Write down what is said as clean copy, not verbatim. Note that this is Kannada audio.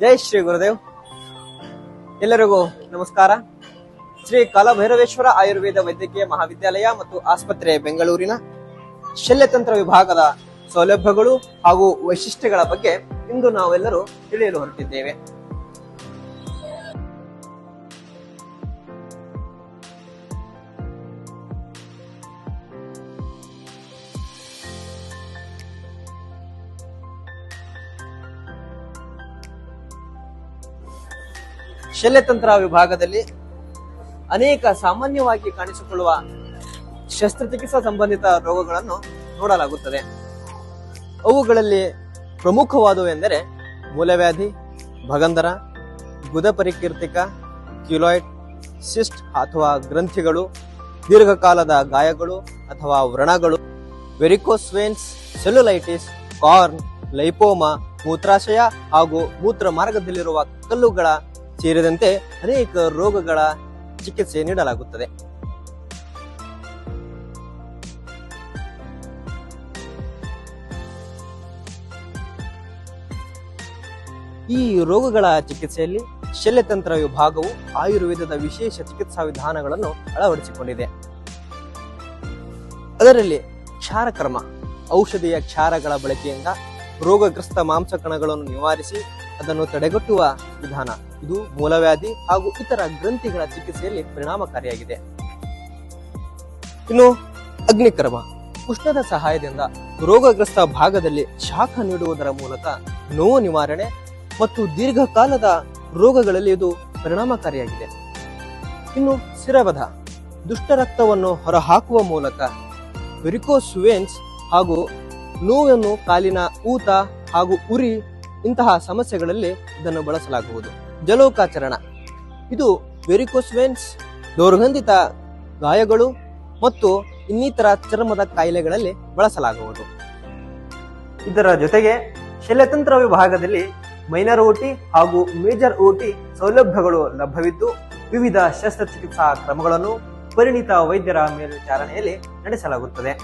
ಜೈ ಶ್ರೀ ಗುರುದೇವ್. ಎಲ್ಲರಿಗೂ ನಮಸ್ಕಾರ. ಶ್ರೀ ಕಾಲಭೈರವೇಶ್ವರ ಆಯುರ್ವೇದ ವೈದ್ಯಕೀಯ ಮಹಾವಿದ್ಯಾಲಯ ಮತ್ತು ಆಸ್ಪತ್ರೆ ಬೆಂಗಳೂರಿನ ಶಲ್ಯತಂತ್ರ ವಿಭಾಗದ ಸೌಲಭ್ಯಗಳು ಹಾಗೂ ವೈಶಿಷ್ಟ್ಯಗಳ ಬಗ್ಗೆ ಇಂದು ನಾವೆಲ್ಲರೂ ತಿಳಿಯಲು ಹೊರಟಿದ್ದೇವೆ. ಶಲ್ಯತಂತ್ರ ವಿಭಾಗದಲ್ಲಿ ಅನೇಕ ಸಾಮಾನ್ಯವಾಗಿ ಕಾಣಿಸಿಕೊಳ್ಳುವ ಶಸ್ತ್ರಚಿಕಿತ್ಸಾ ಸಂಬಂಧಿತ ರೋಗಗಳನ್ನು ನೋಡಲಾಗುತ್ತದೆ. ಅವುಗಳಲ್ಲಿ ಪ್ರಮುಖವಾದವು ಎಂದರೆ ಮೂಲವ್ಯಾಧಿ, ಭಗಂಧರ, ಗುದ ಪರಿಕೀರ್ತಿಕ, ಕ್ಯುಲಾಯ್ಡ್, ಸಿಸ್ಟ್ ಅಥವಾ ಗ್ರಂಥಿಗಳು, ದೀರ್ಘಕಾಲದ ಗಾಯಗಳು ಅಥವಾ ವ್ರಣಗಳು, varicose veins, cellulitis, corn, lipoma, ಮೂತ್ರಾಶಯ ಹಾಗೂ ಮೂತ್ರ ಮಾರ್ಗದಲ್ಲಿರುವ ಕಲ್ಲುಗಳ ಸೇರಿದಂತೆ ಅನೇಕ ರೋಗಗಳ ಚಿಕಿತ್ಸೆ ನೀಡಲಾಗುತ್ತದೆ. ಈ ರೋಗಗಳ ಚಿಕಿತ್ಸೆಯಲ್ಲಿ ಶಲ್ಯತಂತ್ರ ವಿಭಾಗವು ಆಯುರ್ವೇದದ ವಿಶೇಷ ಚಿಕಿತ್ಸಾ ವಿಧಾನಗಳನ್ನು ಅಳವಡಿಸಿಕೊಂಡಿದೆ. ಅದರಲ್ಲಿ ಕ್ಷಾರಕರ್ಮ, ಔಷಧಿಯ ಕ್ಷಾರಗಳ ಬಳಕೆಯಿಂದ ರೋಗಗ್ರಸ್ತ ಮಾಂಸಕಣಗಳನ್ನು ನಿವಾರಿಸಿ ಅದನ್ನು ತಡೆಗಟ್ಟುವ ವಿಧಾನ. ಇದು ಮೂಲವ್ಯಾಧಿ ಹಾಗೂ ಇತರ ಗ್ರಂಥಿಗಳ ಚಿಕಿತ್ಸೆಯಲ್ಲಿ ಪರಿಣಾಮಕಾರಿಯಾಗಿದೆ. ಇನ್ನು ಅಗ್ನಿಕರ್ಮ, ಉಷ್ಣದ ಸಹಾಯದಿಂದ ರೋಗಗ್ರಸ್ತ ಭಾಗದಲ್ಲಿ ಶಾಖ ನೀಡುವುದರ ಮೂಲಕ ನೋವು ನಿವಾರಣೆ ಮತ್ತು ದೀರ್ಘಕಾಲದ ರೋಗಗಳಲ್ಲಿ ಇದು ಪರಿಣಾಮಕಾರಿಯಾಗಿದೆ. ಇನ್ನು ಶಿರವಧ, ದುಷ್ಟ ರಕ್ತವನ್ನು ಹೊರಹಾಕುವ ಮೂಲಕ ವೆರಿಕೋಸ್ ವೇನ್ಸ್ ಹಾಗೂ ನೋವನ್ನು ಕಾಲಿನ ಊತ ಹಾಗೂ ಉರಿ ಇಂತಹ ಸಮಸ್ಯೆಗಳಲ್ಲಿ ಇದನ್ನು ಬಳಸಲಾಗುವುದು. ಜಲೋಕಾಚರಣ, ಇದು ವೆರಿಕೋಸ್ ವೇನ್ಸ್, ದುರ್ಗಂಧಿತ ಗಾಯಗಳು ಮತ್ತು ಇನ್ನಿತರ ಚರ್ಮದ ಕಾಯಿಲೆಗಳಲ್ಲಿ ಬಳಸಲಾಗುವುದು. ಇದರ ಜೊತೆಗೆ ಶಲ್ಯತಂತ್ರ ವಿಭಾಗದಲ್ಲಿ ಮೈನರ್ ಓಟಿ ಹಾಗೂ ಮೇಜರ್ ಓಟಿ ಸೌಲಭ್ಯಗಳು ಲಭ್ಯವಿದ್ದು ವಿವಿಧ ಶಸ್ತ್ರಚಿಕಿತ್ಸಾ ಕ್ರಮಗಳನ್ನು ಪರಿಣಿತ ವೈದ್ಯರ ಮೇಲ್ವಿಚಾರಣೆಯಲ್ಲಿ ನಡೆಸಲಾಗುತ್ತದೆ.